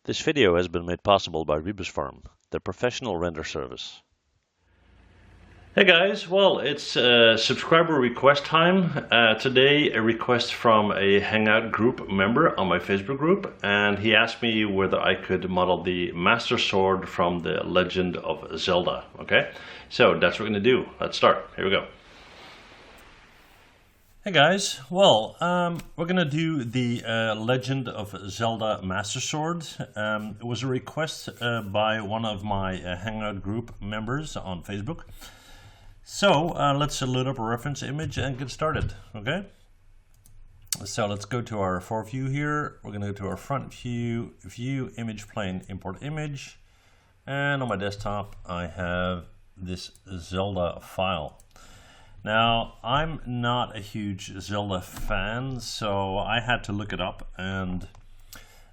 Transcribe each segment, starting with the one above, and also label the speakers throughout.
Speaker 1: This video has been made possible by Rebus Farm, the professional render service. Hey guys, well, it's subscriber request time. Today a request from a Hangout group member on my Facebook group, and he asked me whether I could model the Master Sword from the Legend of Zelda. Okay, so that's what we're gonna do. Let's start. Here we go. Hey guys, well, we're gonna do the Legend of Zelda Master Sword. It was a request by one of my Hangout group members on Facebook. So let's load up a reference image and get started, okay? So let's go to our 4 view here. We're gonna go to our front view, view image plane, import image. And on my desktop, I have this Zelda file. Now, I'm not a huge Zelda fan, so I had to look it up, and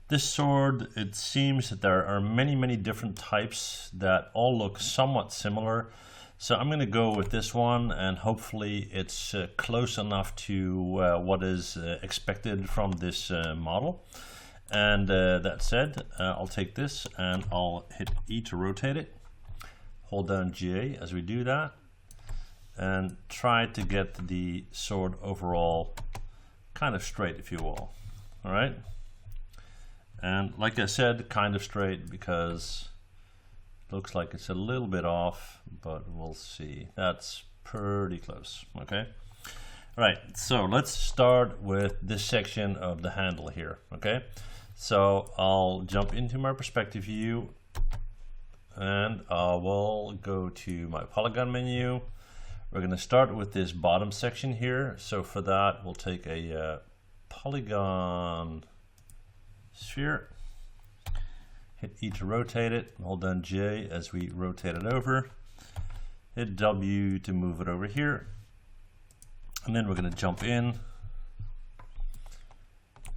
Speaker 1: this sword, it seems that there are many different types that all look somewhat similar. So I'm going to go with this one, and hopefully it's close enough to what is expected from this model. And that said, I'll take this and I'll hit E to rotate it. Hold down J as we do that, and try to get the sword overall kind of straight, if you will. All right, and like I said, kind of straight because it looks like it's a little bit off, but we'll see. That's pretty close. Okay, all right, so let's start with this section of the handle here. Okay, so I'll jump into my perspective view, and I will go to my polygon menu. We're going to start with this bottom section here. So for that, we'll take a polygon sphere, hit E to rotate it, hold down J as we rotate it over, hit W to move it over here, and then we're going to jump in.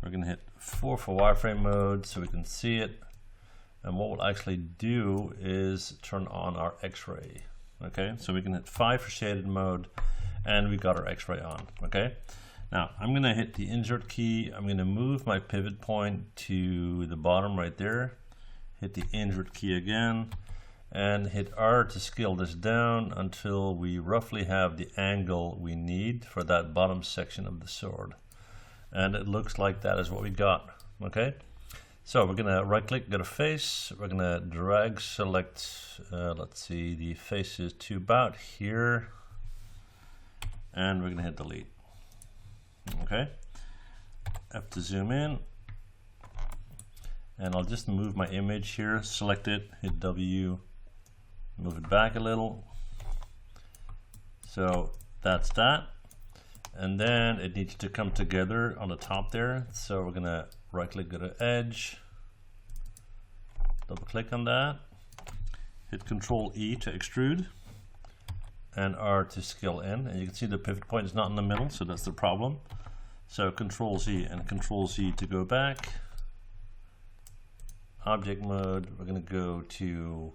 Speaker 1: We're going to hit 4 for wireframe mode so we can see it. And what we'll actually do is turn on our X-ray. Okay, so we can hit 5 for shaded mode, and we got our X-ray on. Okay, now I'm going to hit the insert key. I'm going to move my pivot point to the bottom right there, hit the insert key again, and hit R to scale this down until we roughly have the angle we need for that bottom section of the sword. And it looks like that is what we got. Okay, so we're going to right click, go to face, we're going to drag select, let's see, the face is to about here, and we're going to hit delete. Okay, F to zoom in, and I'll just move my image here, select it, hit W, move it back a little. So that's that, and then it needs to come together on the top there, so we're going to right click, go to edge, double click on that, hit Control E to extrude, and R to scale in, and you can see the pivot point is not in the middle, so that's the problem. So Control Z and Control Z to go back. Object mode, we're going to go to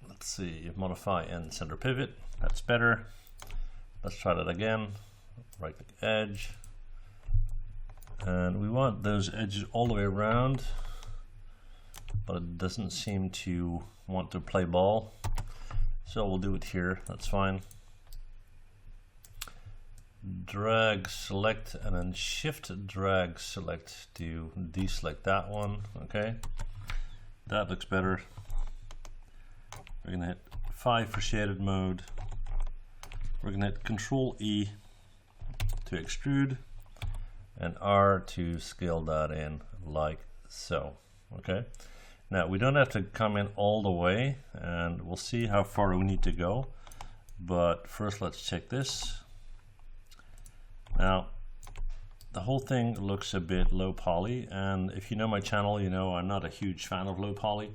Speaker 1: let's see, modify and center pivot. That's better. Let's try that again. Right click edge, and we want those edges all the way around, but it doesn't seem to want to play ball, so we'll do it here. That's fine. Drag select and then shift drag select to deselect that one. Okay, that looks better. We're gonna hit 5 for shaded mode. We're gonna hit Control E to extrude, and R to scale that in like so. Okay, now we don't have to come in all the way, and we'll see how far we need to go, but first let's check this. Now the whole thing looks a bit low poly, and if you know my channel, you know I'm not a huge fan of low poly,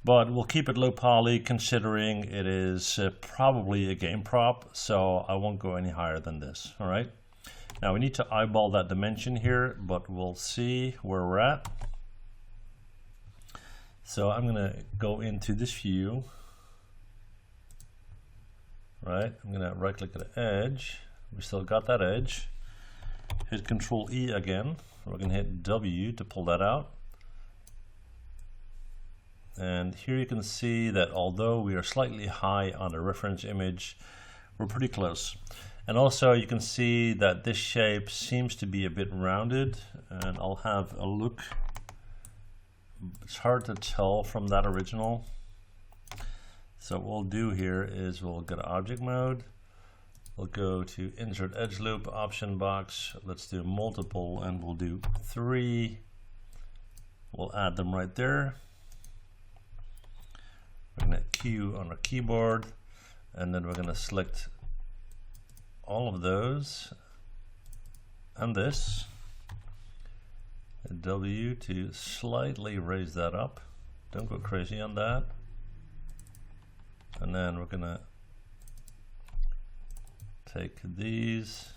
Speaker 1: but we'll keep it low poly considering it is probably a game prop, so I won't go any higher than this. All right, now we need to eyeball that dimension here, but we'll see where we're at. So I'm gonna go into this view, right? I'm gonna right click at the edge. We still got that edge. hit Control E again. We're going to hit W to pull that out. And here you can see that although we are slightly high on the reference image, we're pretty close. And also you can see that this shape seems to be a bit rounded, and I'll have a look. It's hard to tell from that original. So what we'll do here is we'll go to object mode. We'll go to insert edge loop option box. Let's do multiple, and we'll do 3. We'll add them right there. We're going to Q on our keyboard, and then we're going to select all of those and this. W to slightly raise that up. Don't go crazy on that. And then we're going to take these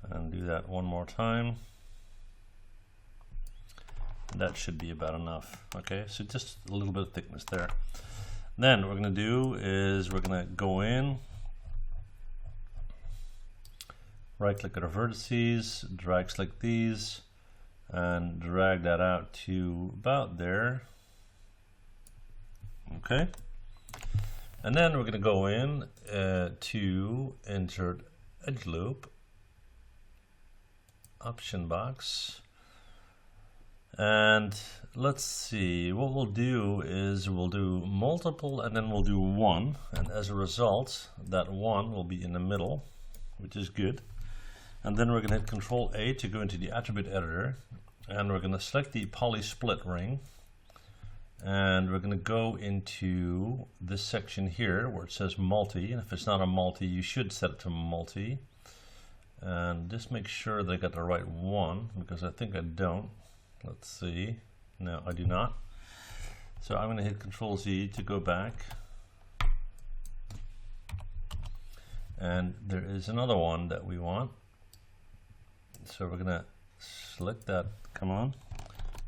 Speaker 1: and do that one more time. That should be about enough. Okay, so just a little bit of thickness there. Then what we're going to do is we're going to go in, right click at our vertices, drag select these, and drag that out to about there. Okay, and then we're going to go in to insert edge loop option box. And let's see, what we'll do is we'll do multiple, and then we'll do 1, and as a result that 1 will be in the middle, which is good. And then we're going to hit Control A to go into the attribute editor, and we're going to select the poly split ring, and we're going to go into this section here where it says multi, and if it's not a multi you should set it to multi, and just make sure that I got the right one, because I think I don't. Let's see. No, I do not. So I'm going to hit Control Z to go back. And there is another one that we want. So we're going to select that. Come on.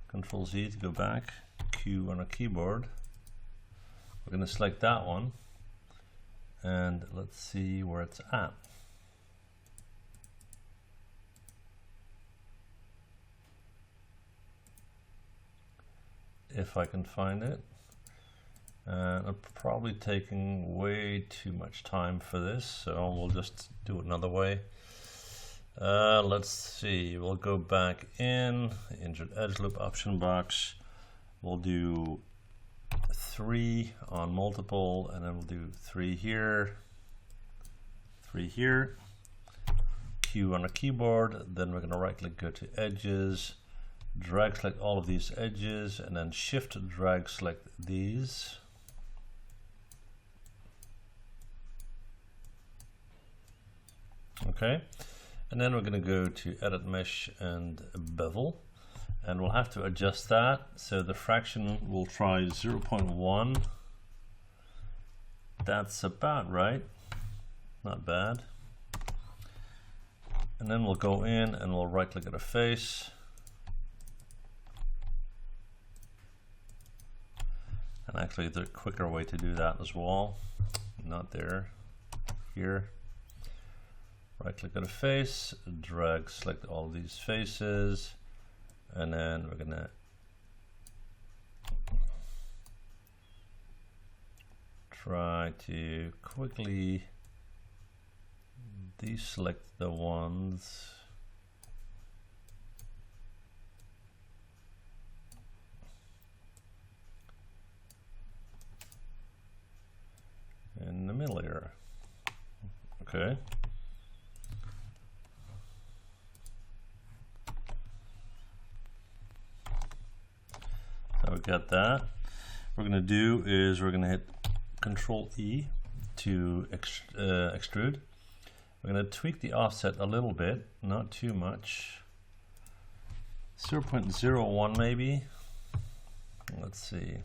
Speaker 1: Control Z to go back. Q on our keyboard. We're going to select that one. And let's see where it's at. If I can find it. I'm probably taking way too much time for this, so we'll just do it another way. Let's see, we'll go back in, insert edge loop option box. We'll do 3 on multiple, and then we'll do 3 here, 3 here. Q on a keyboard, then we're going to right click, go to edges, drag select all of these edges, and then shift drag select these. Okay, and then we're going to go to edit mesh and bevel, and we'll have to adjust that. So the fraction we'll try 0.1. That's about right, not bad. And then we'll go in and we'll right click at a face. And actually the quicker way to do that as well, not there, here. Right click at a face, drag select all these faces, and then we're gonna try to quickly deselect the ones in the middle here. Okay. So we got that. What we're going to do is we're going to hit Control E to extrude. We're going to tweak the offset a little bit, not too much. 0.01 maybe. Let's see.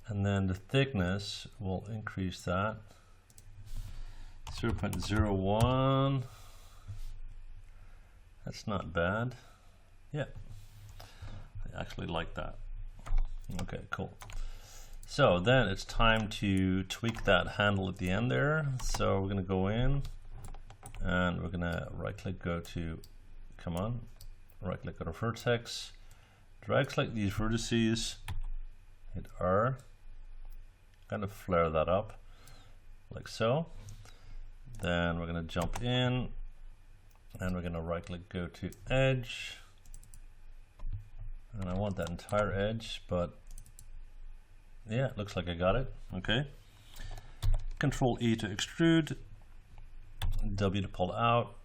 Speaker 1: And then the thickness, we'll increase that. 0.01. That's not bad. Yeah, I actually like that. Okay, cool. So then it's time to tweak that handle at the end there. So we're going to go in and we're going to right click, go to, come on, right click, go to vertex, drag select these vertices, hit R, kind of flare that up like so. Then we're going to jump in and we're going to right click, go to edge, and I want that entire edge, but yeah, it looks like I got it. Okay. Control E to extrude, W to pull out.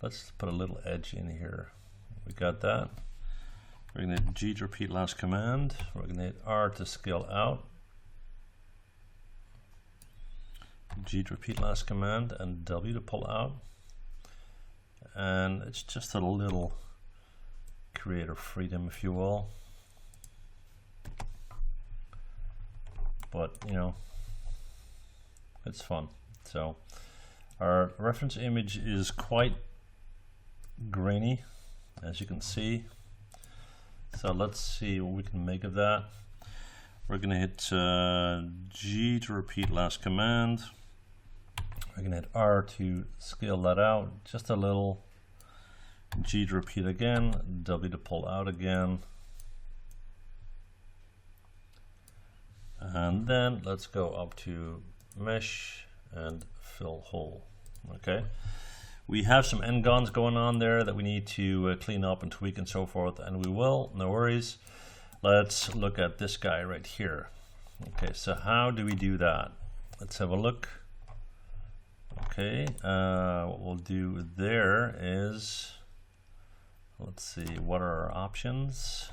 Speaker 1: Let's put a little edge in here. We got that. We're going to hit G to repeat last command. We're going to hit R to scale out. G to repeat last command and W to pull out. And it's just a little creative freedom, if you will. But, you know, it's fun. So our reference image is quite grainy, as you can see. So let's see what we can make of that. We're going to hit G to repeat last command. We're going to hit R to scale that out just a little. G to repeat again, W to pull out again. And then let's go up to mesh and fill hole. Okay. We have some n-gons going on there that we need to clean up and tweak and so forth, and we will, no worries. Let's look at this guy right here. Okay, so how do we do that? Let's have a look. Okay, what we'll do there is, let's see, what are our options?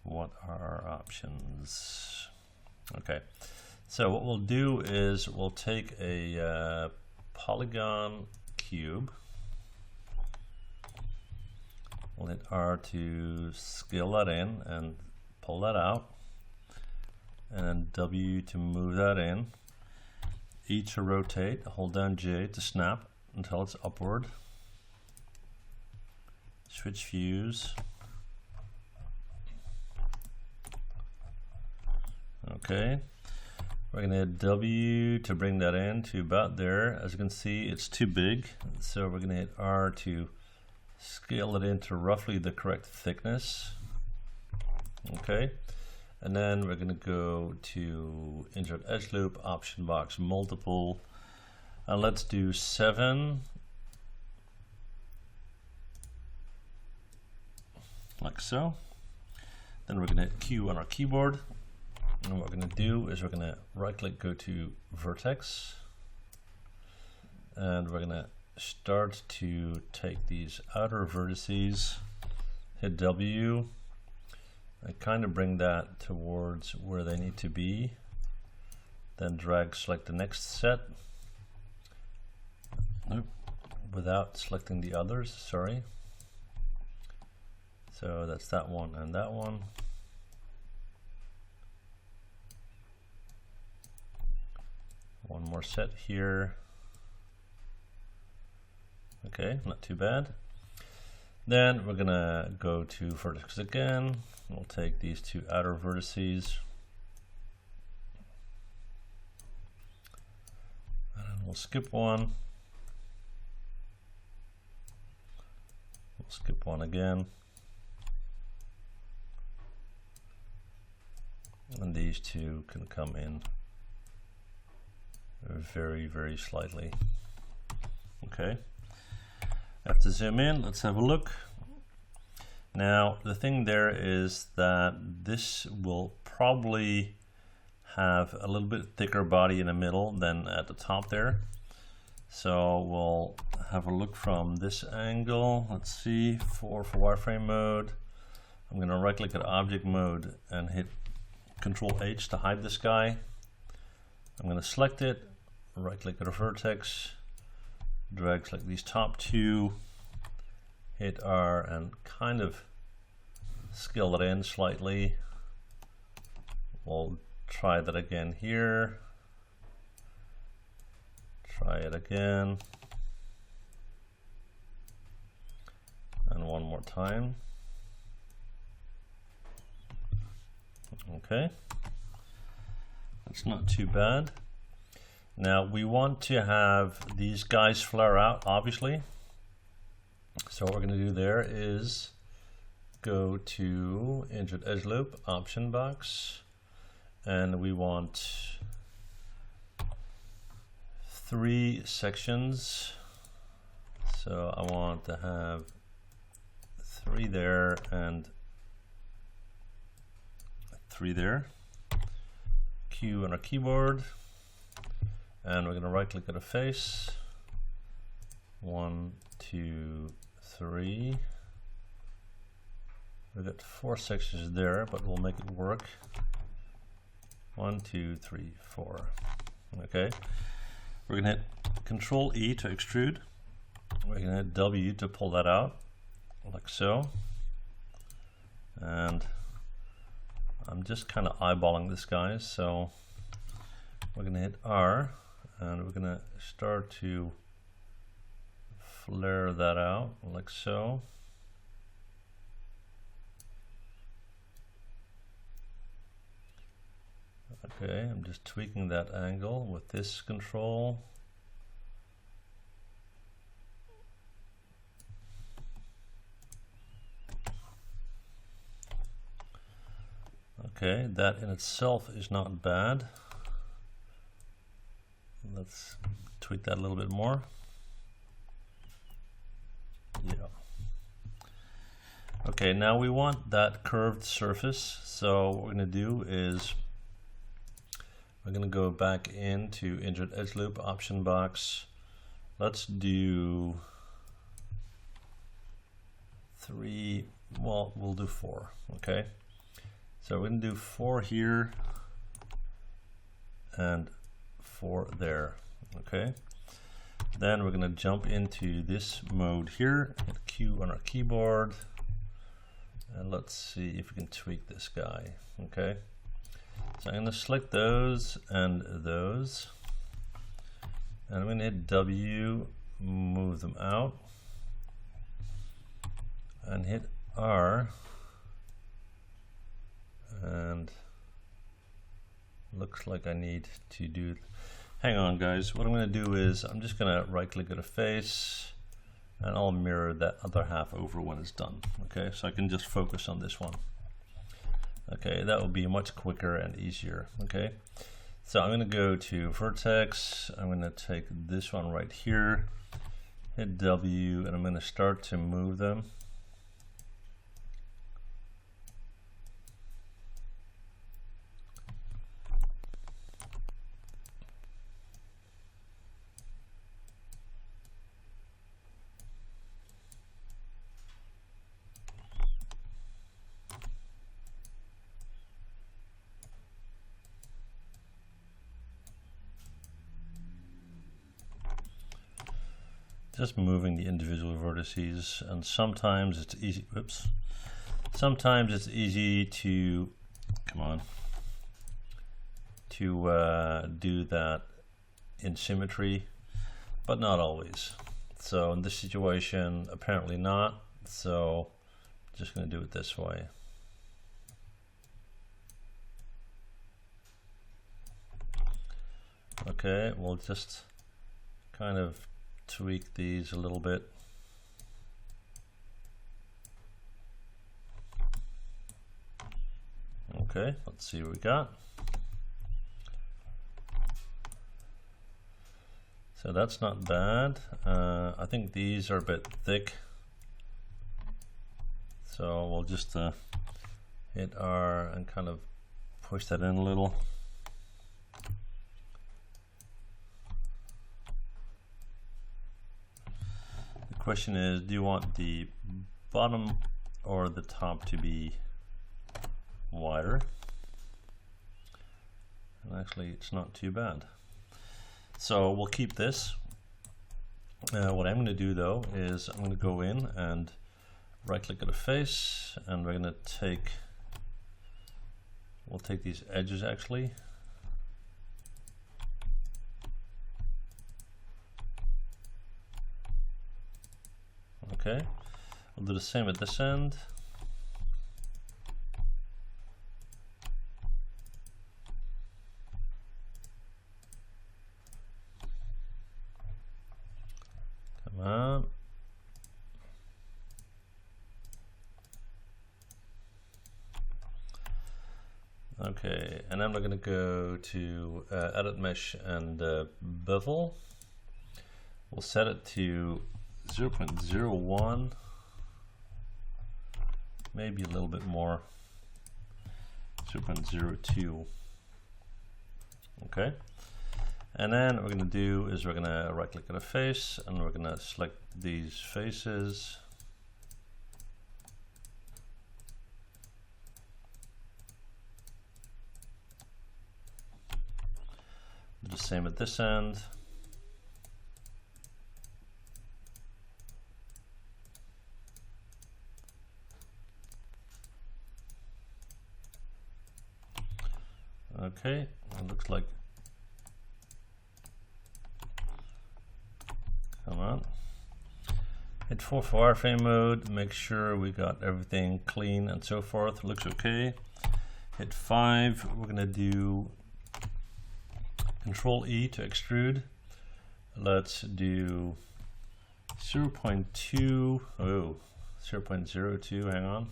Speaker 1: What are our options? Okay, so what we'll do is we'll take a polygon cube. We'll hit R to scale that in and pull that out, and then W to move that in. E to rotate, hold down J to snap until it's upward. Switch views. Okay, we're going to hit W to bring that in to about there. As you can see, it's too big, so we're going to hit R to scale it into roughly the correct thickness. Okay, and then we're going to go to insert edge loop, option box multiple, and let's do 7, like so. Then we're going to hit Q on our keyboard, and what we're going to do is we're going to right click, go to vertex, and we're going to start to take these outer vertices, hit W, and kind of bring that towards where they need to be. Then drag select the next set. Nope, without selecting the others, sorry. So that's that one and that one. One more set here. Okay, not too bad. Then we're gonna go to vertex again. We'll take these two outer vertices and we'll skip one. We'll skip one again. And these two can come in very, very slightly. Okay. I have to zoom in. Let's have a look. Now the thing there is that this will probably have a little bit thicker body in the middle than at the top there. So we'll have a look from this angle. Let's see, for wireframe mode. I'm going to right click at object mode and hit Control H to hide this guy. I'm going to select it, right click at a vertex, drag select these top two, hit R and kind of scale it in slightly. We'll try that again here. Try it again. And one more time. Okay, that's not too bad. Now we want to have these guys flare out, obviously. So what we're going to do there is go to Injured Edge Loop option box, and we want 3 sections. So I want to have 3 there and 3 there. Q on our keyboard, and we're going to right click at a face. 1, 2, 3. We've got 4 sections there, but we'll make it work. 1, 2, 3, 4. Okay. We're going to hit Control E to extrude. We're going to hit W to pull that out, like so. And I'm just kind of eyeballing this, guys. So we're going to hit R, and we're going to start to flare that out, like so. Okay, I'm just tweaking that angle with this control. Okay, that in itself is not bad. Let's tweak that a little bit more. Yeah. Okay, now we want that curved surface. So what we're going to do is we're going to go back into Injured Edge Loop option box. Let's do 3, well, we'll do 4, okay? So we're going to do 4 here and 4 there, okay? Then we're going to jump into this mode here, hit Q on our keyboard, and let's see if we can tweak this guy, okay? So I'm going to select those, and I'm going to hit W, move them out, and hit R, and looks like I need to do, hang on guys, what I'm going to do is I'm just going to right click at a face, and I'll mirror that other half over when it's done, okay? So I can just focus on this one. Okay, that will be much quicker and easier, okay? So I'm going to go to Vertex, I'm going to take this one right here, hit W, and I'm going to start to move them. Just moving the individual vertices, and sometimes it's easy, oops, sometimes it's easy to, come on, to do that in symmetry, but not always. So in this situation, apparently not, so I'm just going to do it this way. Okay, we'll just kind of tweak these a little bit. Okay, let's see what we got. So that's not bad. I think these are a bit thick, so we'll just hit R and kind of push that in a little. Question is, do you want the bottom or the top to be wider? And actually it's not too bad, so we'll keep this. What I'm going to do though is I'm going to go in and right click at a face, and we're going to take, we'll take these edges actually, okay, we'll do the same at this end, Okay, and then we're going to go to Edit Mesh and Bevel. We'll set it to 0.01, maybe a little bit more, 0.02. Okay, and then what we're going to do is we're going to right click on a face and we're going to select these faces. Do the same at this end. Okay, it looks like, come on, hit 4 for wireframe mode, make sure we got everything clean and so forth, looks okay. Hit 5, we're going to do Control E to extrude. Let's do 0.2, oh, 0.02, hang on.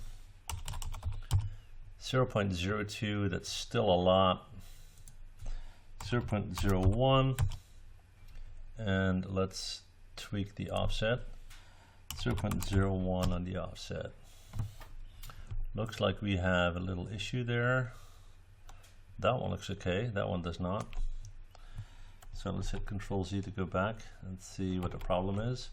Speaker 1: 0.02, that's still a lot. 0.01, and let's tweak the offset. 0.01 on the offset. Looks like we have a little issue there. That one looks okay, that one does not. So let's hit Control Z to go back and see what the problem is.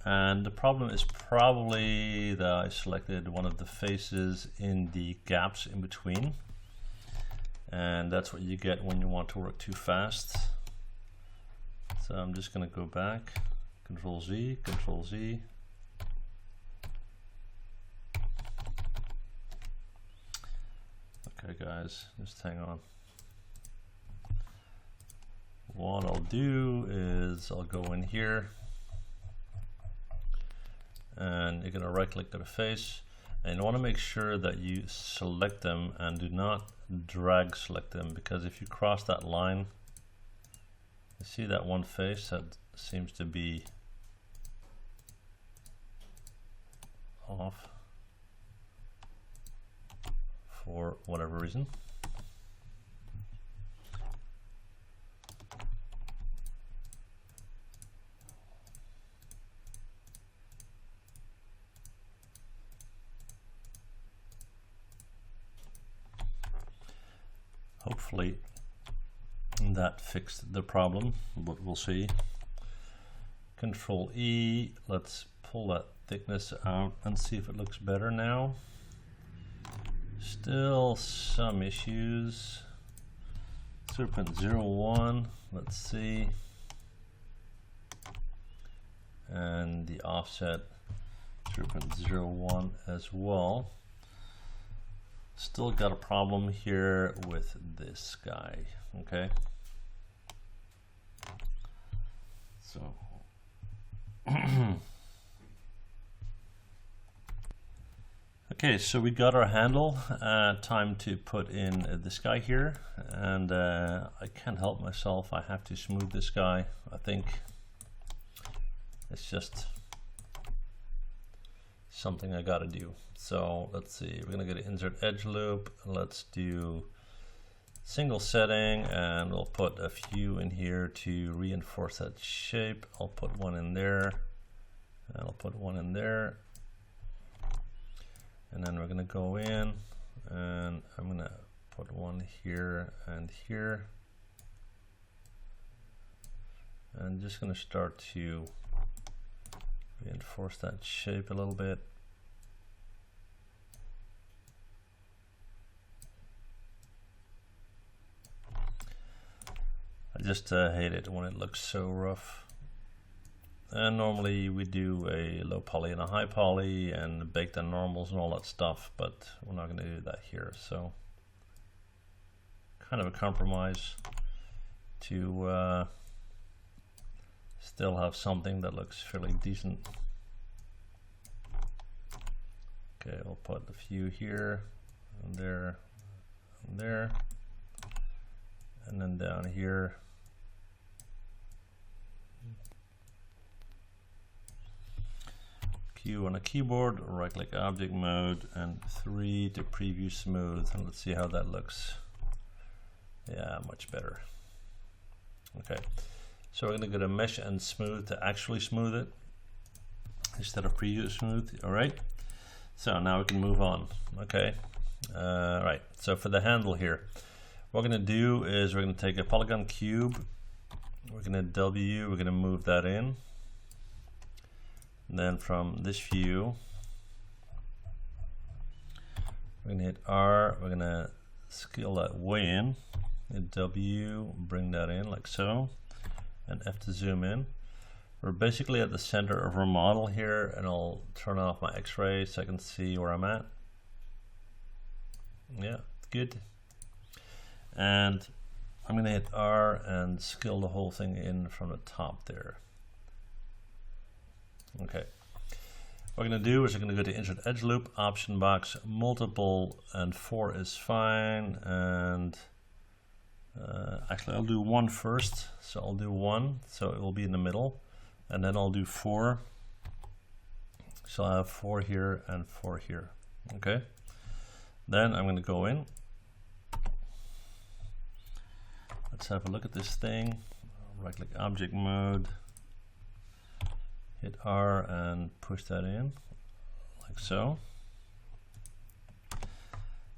Speaker 1: And the problem is probably that I selected one of the faces in the gaps in between. And that's what you get when you want to work too fast. So I'm just going to go back, Control Z, Control Z. Okay guys, just hang on. What I'll do is I'll go in here and you're going to right click to the face, and you want to make sure that you select them and do not drag select them, because if you cross that line, you see that one face that seems to be off for whatever reason. Hopefully that fixed the problem, but we'll see. Control E, let's pull that thickness out and see if it looks better now. Still some issues. 0.01, let's see. And the offset 0.01 as well. Still got a problem here with this guy, okay? So, okay, so we got our handle. Time to put in this guy here, and I can't help myself. I have to smooth this guy. I think it's just something I gotta do. So let's see, we're gonna go to insert edge loop. Let's do single setting, and we'll put a few in here to reinforce that shape. I'll put one in there, and I'll put one in there. And then we're gonna go in, and I'm gonna put one here and here. And just gonna start to reinforce that shape a little bit. I just hate it when it looks so rough. And normally we do a low poly and a high poly and baked on normals and all that stuff, but we're not going to do that here. So kind of a compromise to still have something that looks fairly decent. Okay, we'll put a few here and there and there, and then down here. Q on a keyboard, right click object mode, and 3 to preview smooth, and let's see how that looks. Yeah, much better. Okay, so we're going to go to mesh and smooth to actually smooth it instead of preview smooth. All right, so now we can move on. Okay, right, so for the handle here, what we're going to do is we're going to take a polygon cube, we're going to W, we're going to move that in, and then from this view we're going to hit R, we're going to scale that way in, hit W, bring that in like so, and F to zoom in. We're basically at the center of our model here, and I'll turn off my X-ray so I can see where I'm at. Yeah, good. And I'm going to hit R and scale the whole thing in from the top there. Okay. What we're going to do is we're going to go to Insert Edge Loop, option box, multiple, and 4 is fine. And actually I'll do 1 first. So I'll do 1, so it will be in the middle. And then I'll do 4. So I have 4 here and 4 here. Okay. Then I'm going to go in. Let's have a look at this thing. Right click object mode. Hit R and push that in, like so.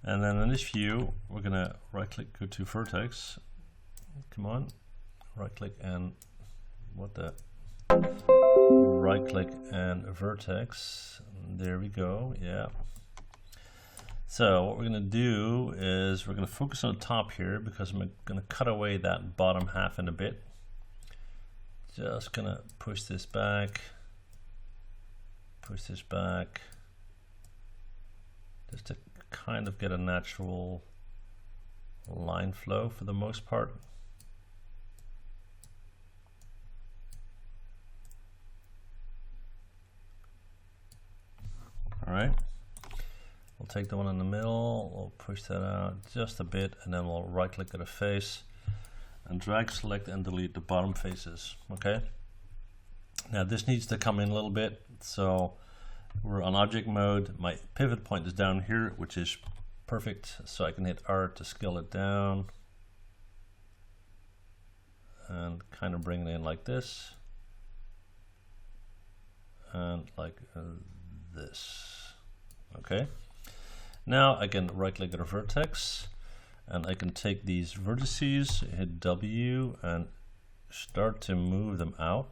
Speaker 1: And then in this view, we're gonna right click, go to vertex. Come on, right click and right click and vertex. There we go, yeah. So what we're gonna do is we're gonna focus on the top here because I'm gonna cut away that bottom half in a bit. Just gonna push this back, just to kind of get a natural line flow for the most part. All right, we'll take the one in the middle, we'll push that out just a bit, and then we'll right click at a face and drag, select, and delete the bottom faces. Okay. Now this needs to come in a little bit, so we're on object mode. My pivot point is down here, which is perfect, so I can hit R to scale it down and kind of bring it in like this and like this. Okay. Now I can right click at a vertex and I can take these vertices, hit W and start to move them out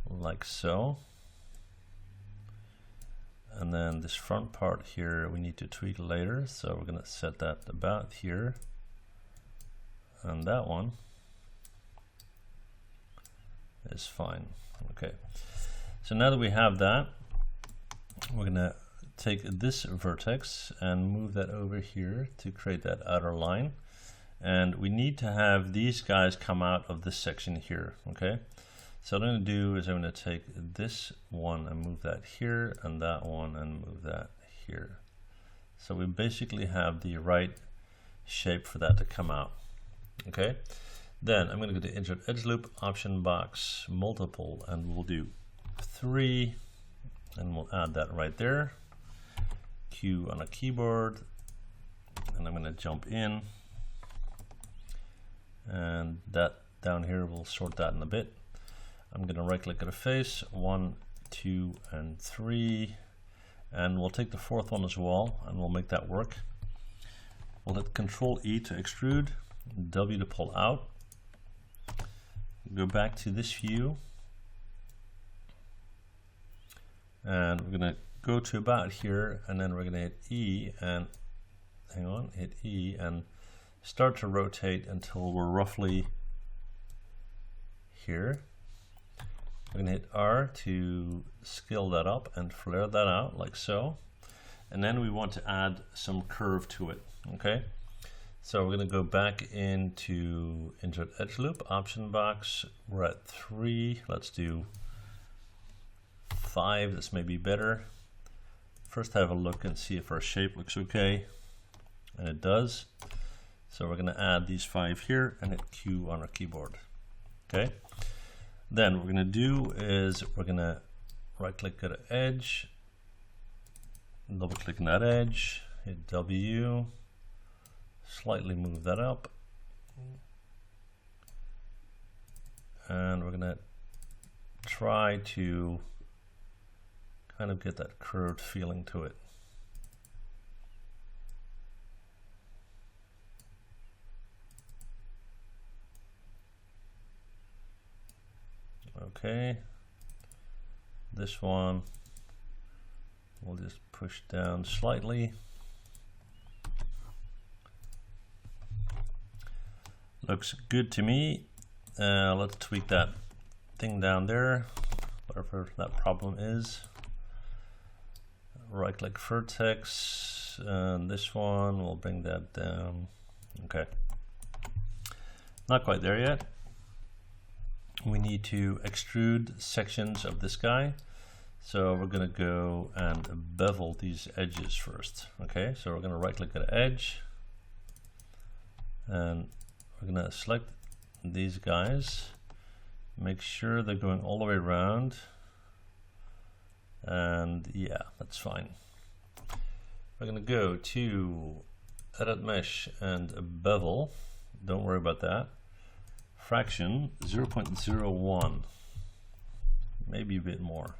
Speaker 1: like so. And then this front part here we need to tweak later, so we're going to set that about here, and that one is fine. Okay, so now that we have that, we're going to take this vertex and move that over here to create that outer line, and we need to have these guys come out of this section here. Okay, so what I'm going to do is I'm going to take this one and move that here, and that one and move that here. So we basically have the right shape for that to come out. Okay, then I'm going to go to Insert Edge Loop, option box, multiple, and we'll do 3, and we'll add that right there. Q on a keyboard, and I'm going to jump in, and that down here we'll sort that in a bit. I'm going to right click at a face, 1, 2, and 3, and we'll take the 4th one as well, and we'll make that work. We'll hit Control E to extrude, W to pull out, go back to this view, and we're going to go to about here, and then we're going to hit E and hit E and start to rotate until we're roughly here. We're going to hit R to scale that up and flare that out like so, and then we want to add some curve to it. Okay, so we're going to go back into Insert Edge Loop, option box. We're at 3, let's do 5, this may be better. First have a look and see if our shape looks okay, and it does. So we're going to add these 5 here and hit Q on our keyboard. Okay, then what we're going to do is we're going to right click at an edge, double click on that edge, hit W, slightly move that up. And we're gonna try to kind of get that curved feeling to it. Okay, this one we'll just push down slightly. Looks good to me. Let's tweak that thing down there, whatever that problem is. Right click vertex, and this one, we'll bring that down. Okay, not quite there yet. We need to extrude sections of this guy. So we're gonna go and bevel these edges first. Okay, so we're gonna right click at edge, and we're gonna select these guys, make sure they're going all the way around, and yeah, that's fine. We're gonna go to edit mesh and bevel. Don't worry about that. Fraction 0.01, maybe a bit more.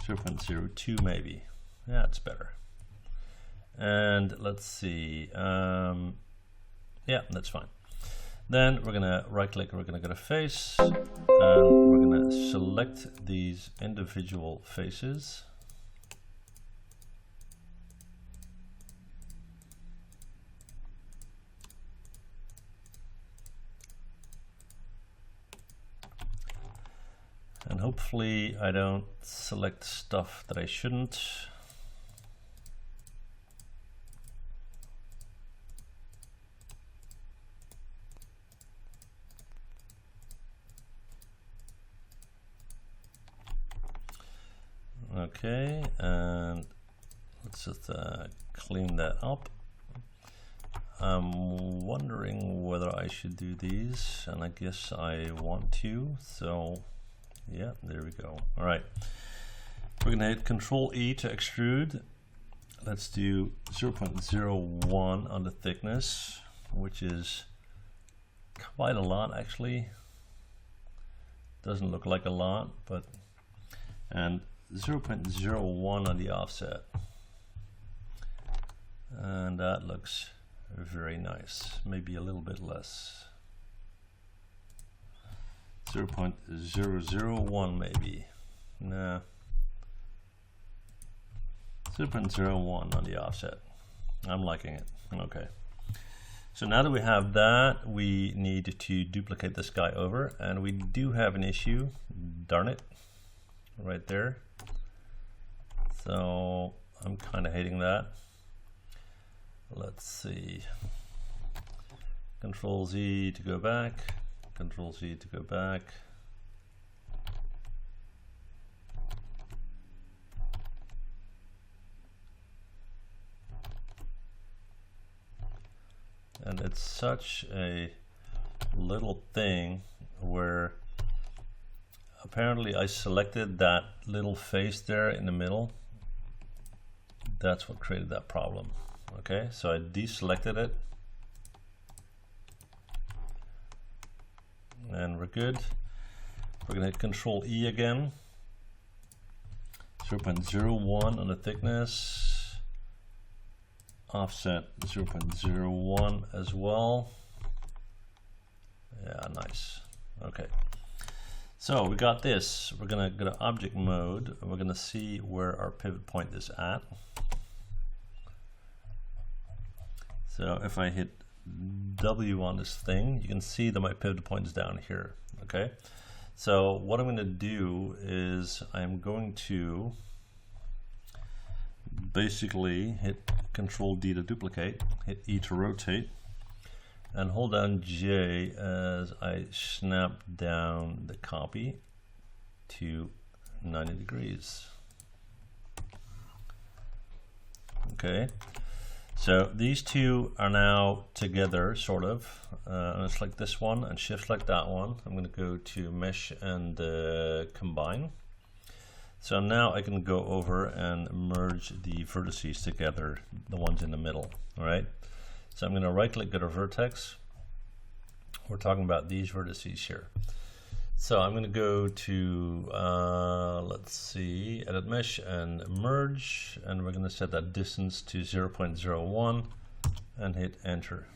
Speaker 1: 0.02 maybe. Yeah, it's better. And let's see. Yeah, that's fine. Then we're gonna right click, we're gonna go to face, and we're gonna select these individual faces. And hopefully I don't select stuff that I shouldn't. Okay, and let's just clean that up. I'm wondering whether I should do these, and I guess I want to, so yeah, there we go. All right, we're gonna hit Control E to extrude. Let's do 0.01 on the thickness, which is quite a lot actually. Doesn't look like a lot, but, and 0.01 on the offset, and that looks very nice. Maybe a little bit less. 0.001 maybe. Nah. 0.01 on the offset. I'm liking it. Okay. So now that we have that, we need to duplicate this guy over, and we do have an issue. Darn it. Right there. So I'm kind of hating that. Let's see. Control Z to go back. Control Z to go back. And it's such a little thing where apparently I selected that little face there in the middle. That's what created that problem. Okay, so I deselected it. And we're good. We're gonna hit Control E again. 0.01 on the thickness. Offset 0.01 as well. Yeah, nice. Okay. So we got this. We're gonna go to object mode, and we're gonna see where our pivot point is at. So if I hit W on this thing, you can see that my pivot point is down here. Okay, so what I'm going to do is I'm going to basically hit Control D to duplicate, hit E to rotate, and hold down J as I snap down the copy to 90 degrees. Okay. So these two are now together, sort of. I'm going to select this one and shift select that one. I'm going to go to mesh and combine. So now I can go over and merge the vertices together, the ones in the middle. All right. So I'm going to right click, go to vertex. We're talking about these vertices here. So I'm going to go to, let's see, edit mesh and merge, and we're going to set that distance to 0.01 and hit enter.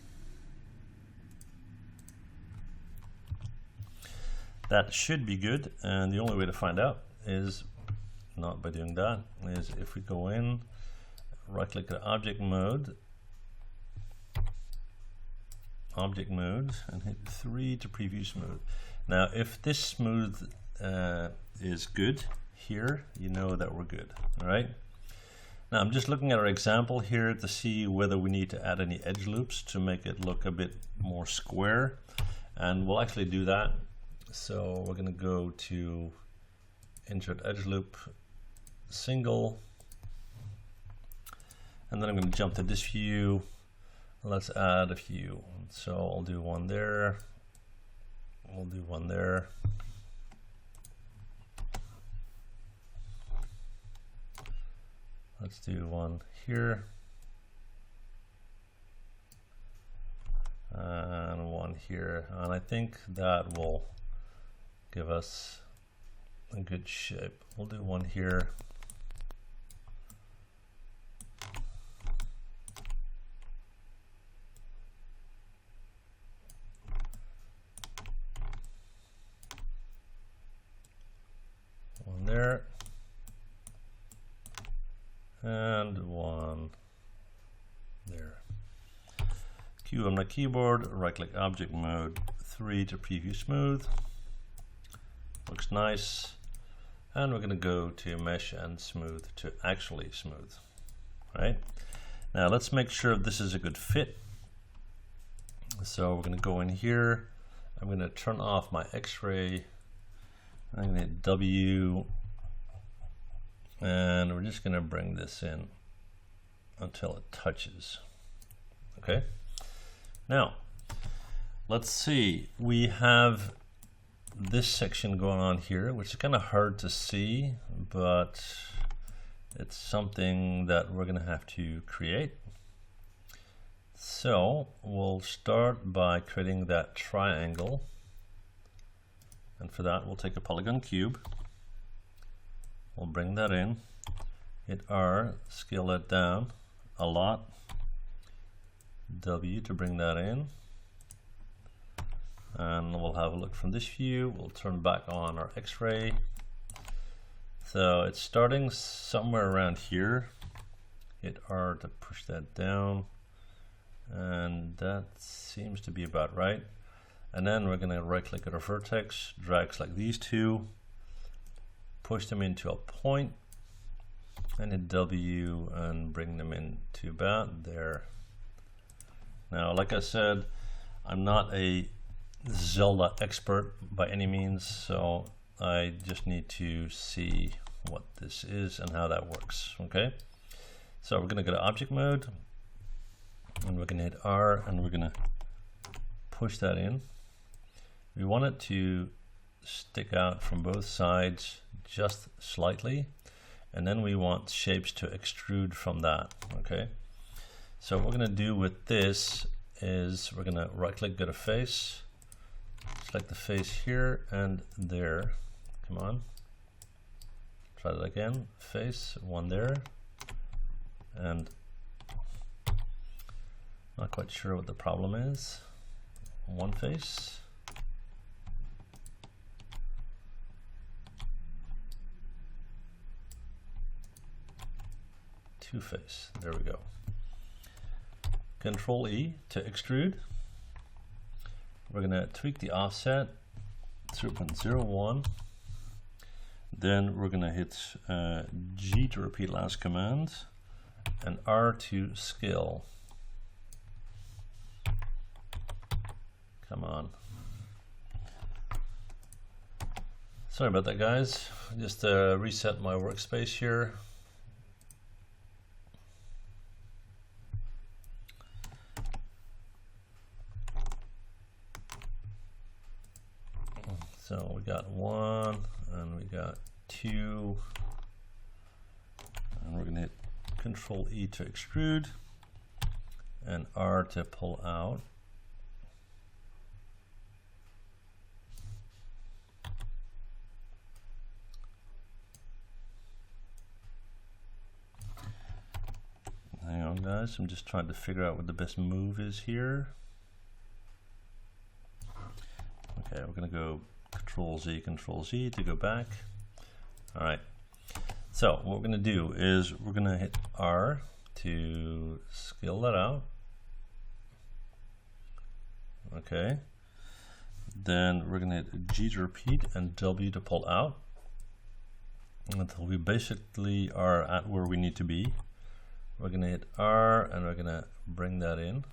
Speaker 1: That should be good, and the only way to find out is not by doing that, is if we go in, right click at object mode, and hit 3 to preview smooth. Now if this smooth is good here, you know that we're good. All right, now I'm just looking at our example here to see whether we need to add any edge loops to make it look a bit more square, and we'll actually do that. So we're going to go to insert edge loop, single, and then I'm going to jump to this view. Let's add a few. So I'll do one there. We'll do one there. Let's do one here. And one here. And I think that will give us a good shape. We'll do one here. One there. And one there. Q on my keyboard, right click object mode, 3 to preview smooth. Looks nice. And we're going to go to mesh and smooth to actually smooth. Right? Now let's make sure this is a good fit. So we're going to go in here. I'm going to turn off my X-ray. I'm going to hit W. And we're just going to bring this in until it touches. Okay. Now, let's see. We have this section going on here, which is kind of hard to see, but it's something that we're going to have to create. So we'll start by creating that triangle. And for that, we'll take a polygon cube. We'll bring that in, hit R, scale that down a lot, W to bring that in, and we'll have a look from this view. We'll turn back on our X-ray. So it's starting somewhere around here. Hit R to push that down, and that seems to be about right. And then we're going to right click at our vertex, drag select these two, push them into a point, and hit W and bring them into about there. Now, like I said, I'm not a Zelda expert by any means, so I just need to see what this is and how that works. Okay, so we're going to go to object mode, and we're going to hit R, and we're going to push that in. We want it to stick out from both sides just slightly, and then we want shapes to extrude from that. Okay, so what we're going to do with this is we're going to right click, go to face, select the face here and there. Come on, try that again. Face, one there, and not quite sure what the problem is. One face, two face. There we go. Control E to extrude. We're going to tweak the offset 0.01. Then we're going to hit G to repeat last command and R to scale. Come on. Sorry about that, guys. Just reset my workspace here. So we got one and we got two, and we're going to hit Control E to extrude. and R to pull out. Hang on guys, I'm just trying to figure out what the best move is here. Okay, we're gonna go Control Z to go back. All right, so what we're gonna do is we're gonna hit R to scale that out. Okay, then we're gonna hit G to repeat and W to pull out until we basically are at where we need to be. We're gonna hit R and we're gonna bring that in.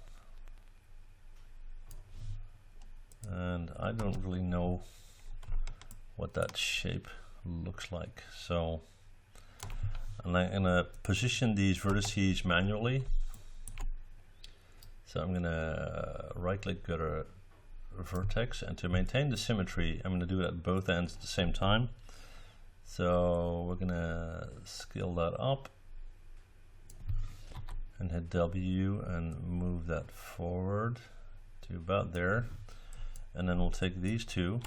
Speaker 1: And I don't really know what that shape looks like. So I'm gonna position these vertices manually. So I'm gonna right click, go to vertex, and to maintain the symmetry, I'm gonna do it at both ends at the same time. So we're gonna scale that up and hit W and move that forward to about there. And then we'll take these two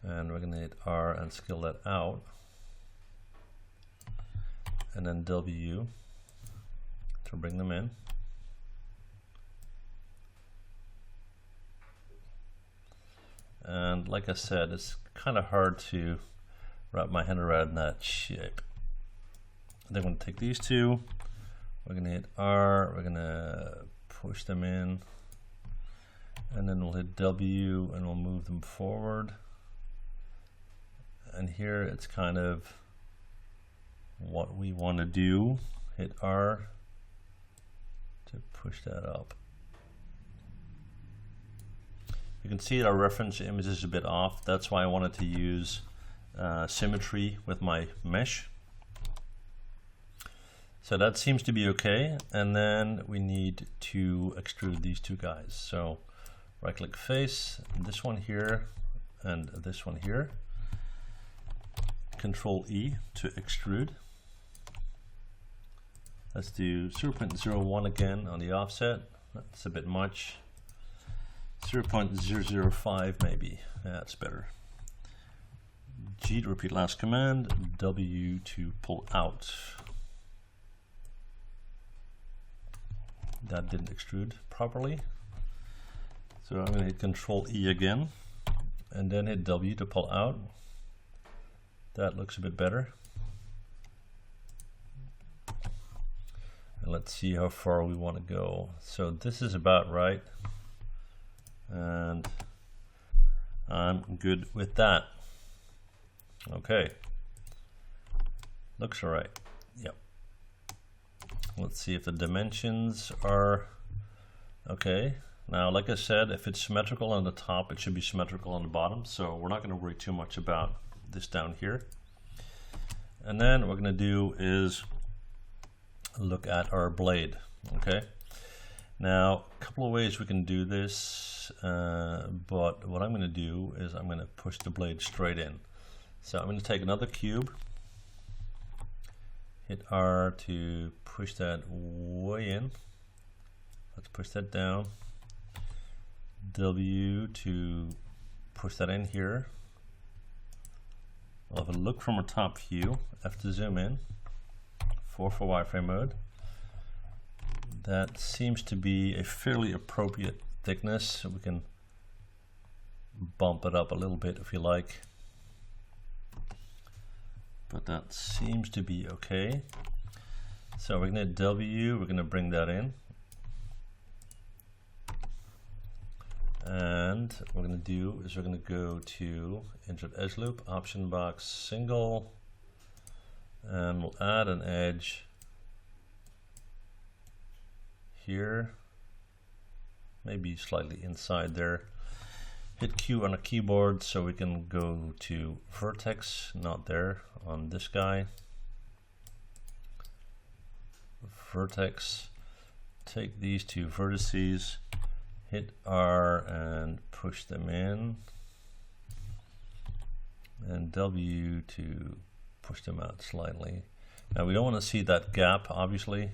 Speaker 1: and we're gonna hit R and scale that out. And then W to bring them in. And like I said, it's kind of hard to wrap my head around that shape. Then we're gonna take these two, we're gonna hit R, we're gonna push them in, and then we'll hit W and we'll move them forward. And here it's kind of what we want to do. Hit R to push that up. You can see our reference image is a bit off. That's why I wanted to use symmetry with my mesh. So that seems to be okay. And then we need to extrude these two guys. So right click face, this one here and this one here. Control E to extrude. Let's do 0.01 again on the offset. That's a bit much. 0.005 maybe. That's better. G to repeat last command. W to pull out. That didn't extrude properly. So I'm going to hit Control E again and then hit W to pull out. That looks a bit better. And let's see how far we want to go. So this is about right. And I'm good with that. Okay. Looks all right. Yep. Let's see if the dimensions are okay. Now, like I said, if it's symmetrical on the top, it should be symmetrical on the bottom. So we're not going to worry too much about this down here. And then what we're going to do is look at our blade. Okay. Now, a couple of ways we can do this, but what I'm going to do is I'm going to push the blade straight in. So I'm going to take another cube, hit R to push that way in. Let's push that down. W to push that in here. We'll have a look from our top view. F to zoom in. 4 for wireframe mode. That seems to be a fairly appropriate thickness. We can bump it up a little bit if you like. But that seems to be okay. So we're going to hit W, we're going to bring that in. And what we're going to do is we're going to go to Insert Edge Loop, Option Box, Single, and we'll add an edge here, maybe slightly inside there. Hit Q on a keyboard so we can go to vertex, not there, on this guy. Vertex, take these two vertices, hit R and push them in, and W to push them out slightly. Now we don't want to see that gap, obviously.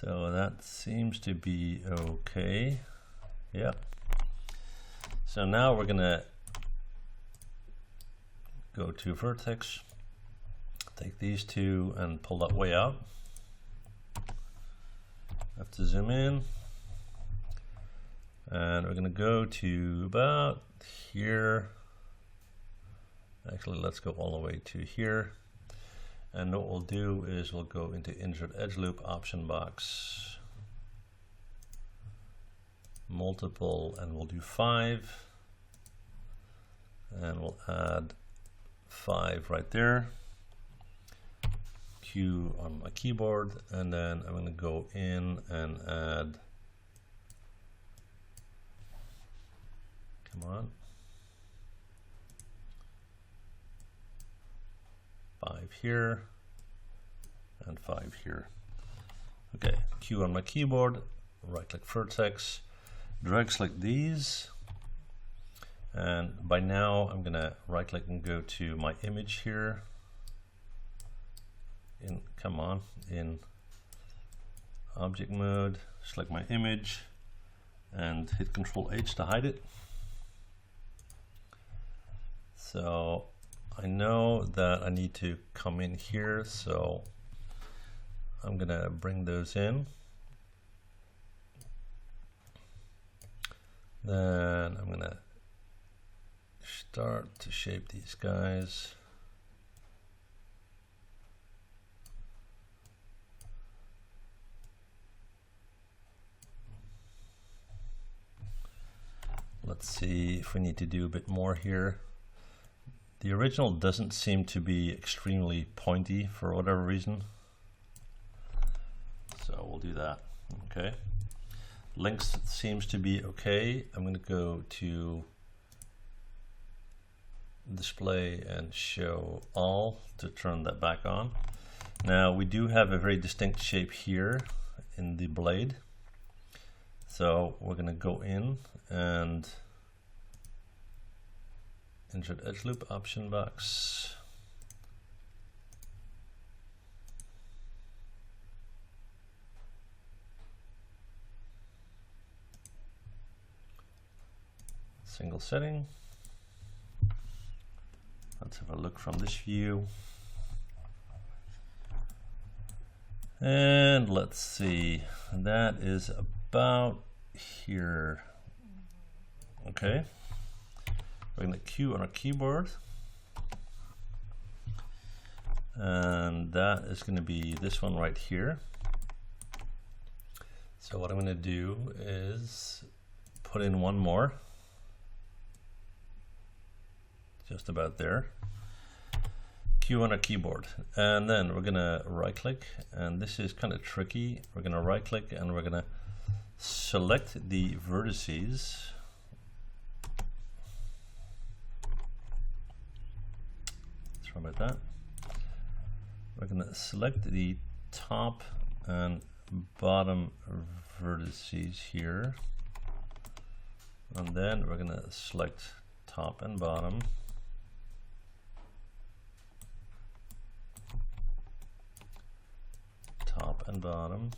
Speaker 1: So that seems to be okay. Yep. So now we're gonna go to vertex, take these two and pull that way out. Have to zoom in, and we're gonna go to about here. Actually, let's go all the way to here. And what we'll do is we'll go into insert edge loop option box, multiple, and we'll do 5. And we'll add 5 right there. Q on my keyboard, and then I'm going to go in and add, come on, 5 here and 5 here. Okay, Q on my keyboard, right click vertex, drag select these, and by now I'm gonna right click and go to my image here in, come on, in object mode, select my image and hit Control H to hide it. So I know that I need to come in here, so I'm gonna bring those in. Then I'm gonna start to shape these guys. Let's see if we need to do a bit more here. The original doesn't seem to be extremely pointy for whatever reason. So we'll do that. Okay. Links seems to be okay. I'm going to go to display and show all to turn that back on. Now we do have a very distinct shape here in the blade. So we're going to go in and insert edge loop option box. Single setting. Let's have a look from this view. And let's see, that is about here. Okay. We're going to Q on our keyboard, and that is going to be this one right here. So what I'm going to do is put in one more, just about there. Q on our keyboard, and then we're going to right click, and this is kind of tricky. We're going to right click and we're going to select the vertices. Sorry about that. We're going to select the top and bottom vertices here, and then we're going to select top and bottom. Top and bottom.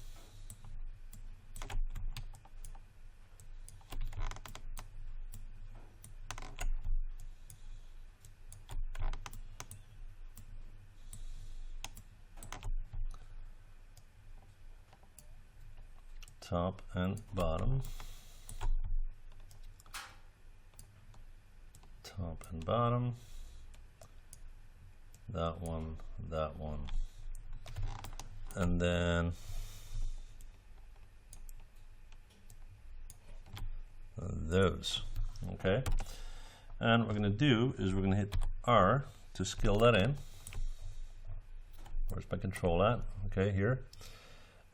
Speaker 1: Top and bottom. Top and bottom. That one, that one. And then those. Okay. And what we're going to do is we're going to hit R to scale that in. Where's my control at? Okay, here.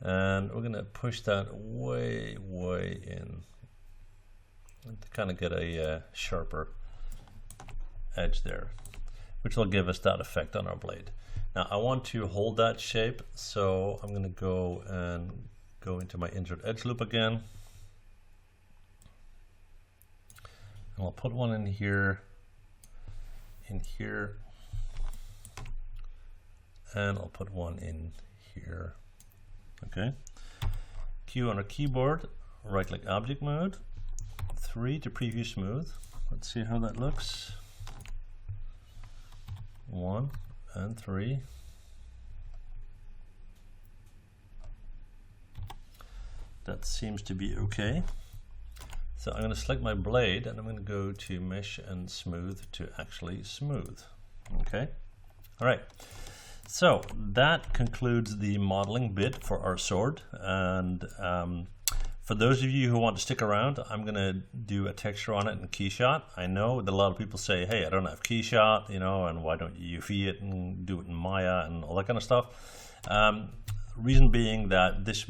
Speaker 1: And we're going to push that way, way in to kind of get a sharper edge there, which will give us that effect on our blade. Now I want to hold that shape, so I'm going to go into my insert edge loop again. And I'll put one in here, and I'll put one in here. Okay. Q on our keyboard, right click object mode, 3 to preview smooth. Let's see how that looks. 1 and 3. That seems to be okay. So I'm going to select my blade and I'm going to go to mesh and smooth to actually smooth. Okay. All right. So that concludes the modeling bit for our sword. And for those of you who want to stick around, I'm going to do a texture on it in KeyShot. I know that a lot of people say, hey, I don't have KeyShot, you know, and why don't you UV it and do it in Maya and all that kind of stuff. Reason being that this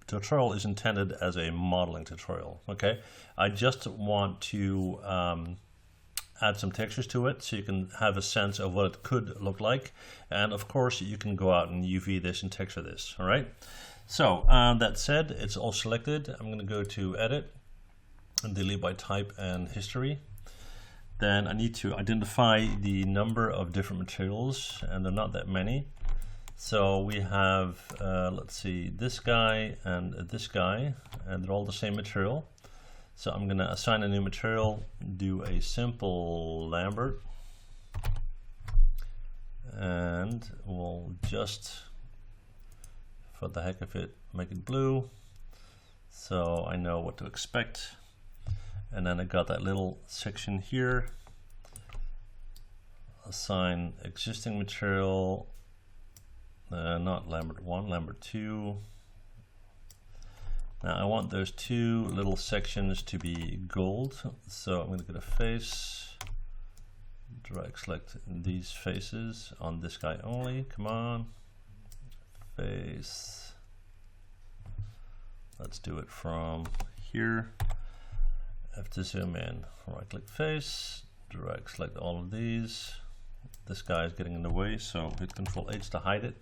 Speaker 1: tutorial is intended as a modeling tutorial. Okay, I just want to add some textures to it so you can have a sense of what it could look like, and of course you can go out and UV this and texture this. All right, so that said, it's all selected. I'm going to go to edit and delete by type and history. Then I need to identify the number of different materials, and they're not that many. So we have, let's see, this guy and this guy, and they're all the same material. So I'm going to assign a new material, do a simple Lambert, and we'll just, for the heck of it, make it blue, so I know what to expect. And then I got that little section here, assign existing material. Not Lambert 1, Lambert 2. Now I want those two little sections to be gold, so I'm going to go to face, drag select these faces on this guy only. Come on, face. Let's do it from here. I have to zoom in. Right click face, drag select all of these. This guy is getting in the way, so hit Control H to hide it.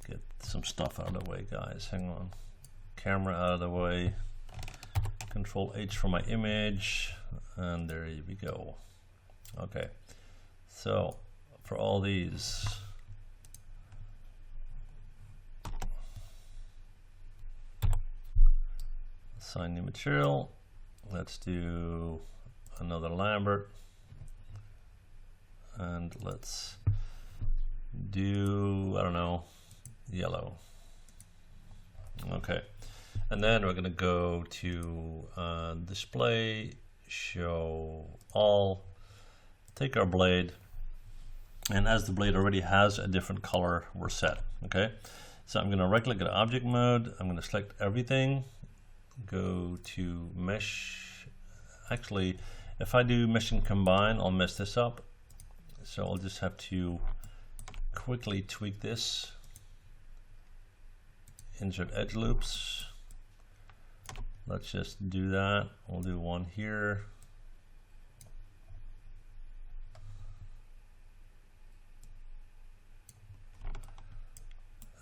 Speaker 1: Get some stuff out of the way, guys. Hang on. Camera out of the way. Control H for my image. And there we go. Okay. So for all these, assign new material. Let's do another Lambert. And let's do, I don't know, yellow. Okay, and then we're going to go to display, show all, take our blade, and as the blade already has a different color, we're set. Okay, so I'm going to right click at object mode. I'm going to select everything, go to mesh. Actually, if I do mesh and combine, I'll mess this up, so I'll just have to quickly tweak this. Insert edge loops. Let's just do that. We'll do one here.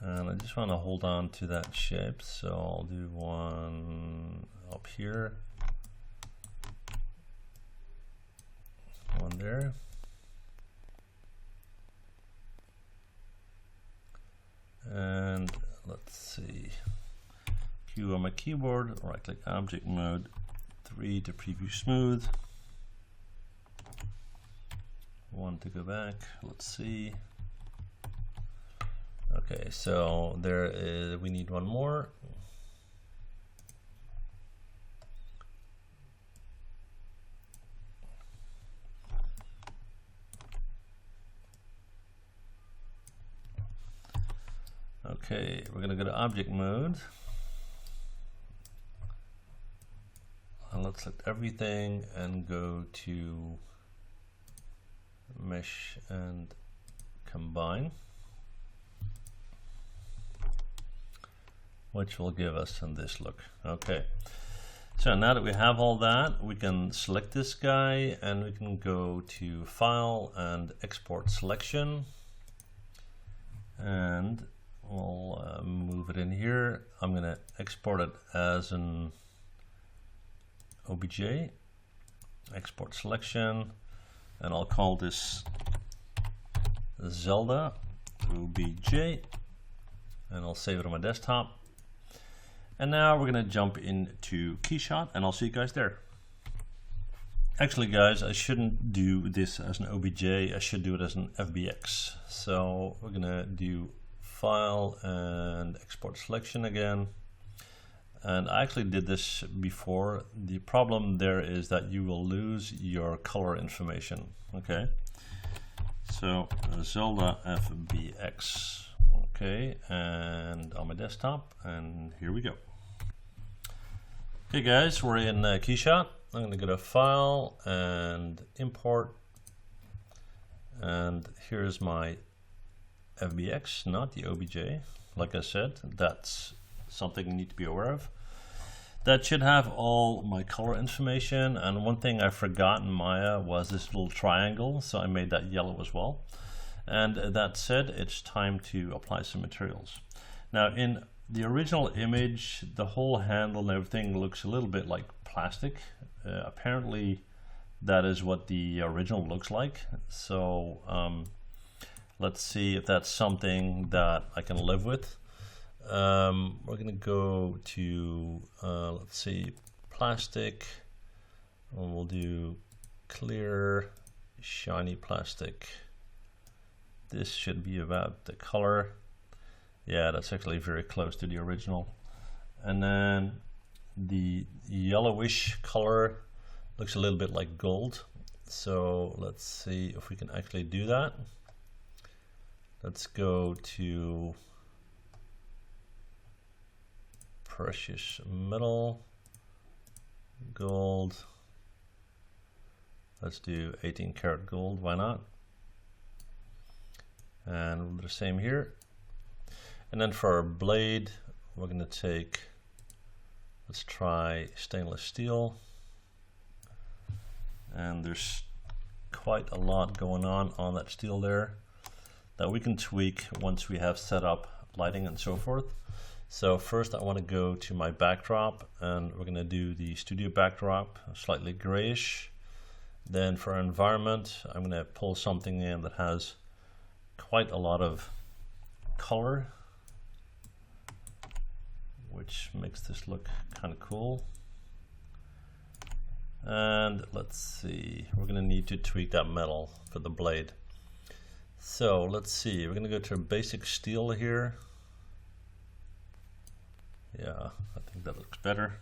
Speaker 1: And I just want to hold on to that shape, so I'll do one up here. One there. And let's see, Q on my keyboard, right click object mode, 3 to preview smooth, 1 to go back. Let's see. Okay, so there is, we need one more. Okay, we're going to go to object mode. And let's select everything and go to mesh and combine, which will give us in this look. Okay, so now that we have all that, we can select this guy and we can go to file and export selection, and we'll move it in here. I'm going to export it as an OBJ, export selection, and I'll call this Zelda OBJ, and I'll save it on my desktop. And now we're going to jump into KeyShot, and I'll see you guys there. Actually, guys, I shouldn't do this as an OBJ. I should do it as an FBX. So we're going to do File and Export Selection again. And I actually did this before. The problem there is that you will lose your color information. Okay. So Zelda FBX. Okay, and on my desktop, and here we go. Okay guys, we're in KeyShot. I'm going to go to File and Import, and here's my FBX, not the OBJ. Like I said, that's something you need to be aware of. That should have all my color information, and one thing I forgot in Maya was this little triangle, so I made that yellow as well. And that said, it's time to apply some materials. Now in the original image, the whole handle and everything looks a little bit like plastic. Apparently that is what the original looks like. So let's see if that's something that I can live with. We're gonna go to, let's see, plastic, and we'll do clear, shiny plastic. This should be about the color. Yeah, that's actually very close to the original. And then the yellowish color looks a little bit like gold. So let's see if we can actually do that. Let's go to precious metal, gold. Let's do 18 karat gold, why not? And we'll do the same here. And then for our blade, we're going to take, let's try stainless steel. And there's quite a lot going on that steel there that we can tweak once we have set up lighting and so forth. So first I want to go to my backdrop, and we're going to do the studio backdrop, slightly grayish. Then for our environment, I'm going to pull something in that has quite a lot of color, which makes this look kind of cool. And let's see, we're going to need to tweak that metal for the blade. So let's see, we're going to go to basic steel here. Yeah, I think that looks better.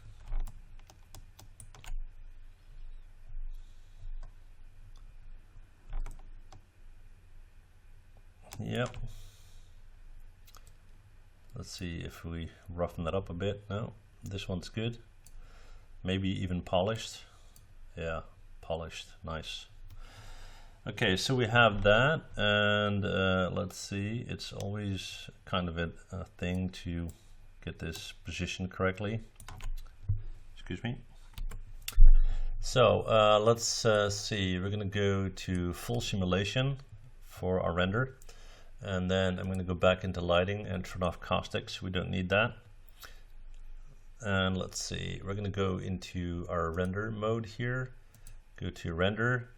Speaker 1: Yep. Let's see if we roughen that up a bit. No, this one's good. Maybe even polished. Yeah, polished, nice. Okay, so we have that, and let's see, it's always kind of a thing to get this positioned correctly. Excuse me. So let's see, we're going to go to full simulation for our render. And then I'm going to go back into lighting and turn off caustics. We don't need that. And let's see, we're going to go into our render mode here. Go to render,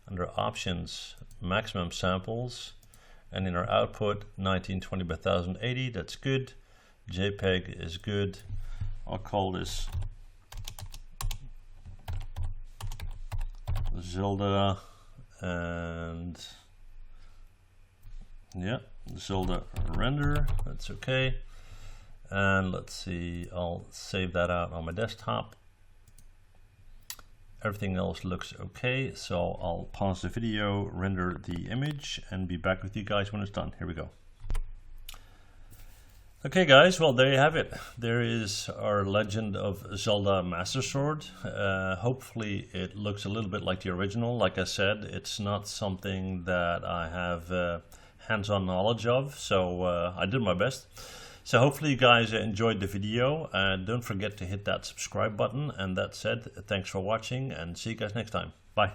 Speaker 1: under options, maximum samples, and in our output 1920 by 1080. That's good. JPEG is good. I'll call this Zelda, and yeah, Zelda render, that's okay. And let's see, I'll save that out on my desktop. Everything else looks okay, so I'll pause the video, render the image, and be back with you guys when it's done. Here we go. Okay guys, well there you have it. There is our Legend of Zelda Master Sword. Hopefully it looks a little bit like the original. Like I said, it's not something that I have hands-on knowledge of, so I did my best. So hopefully you guys enjoyed the video, and don't forget to hit that subscribe button. And that said, thanks for watching, and see you guys next time. Bye.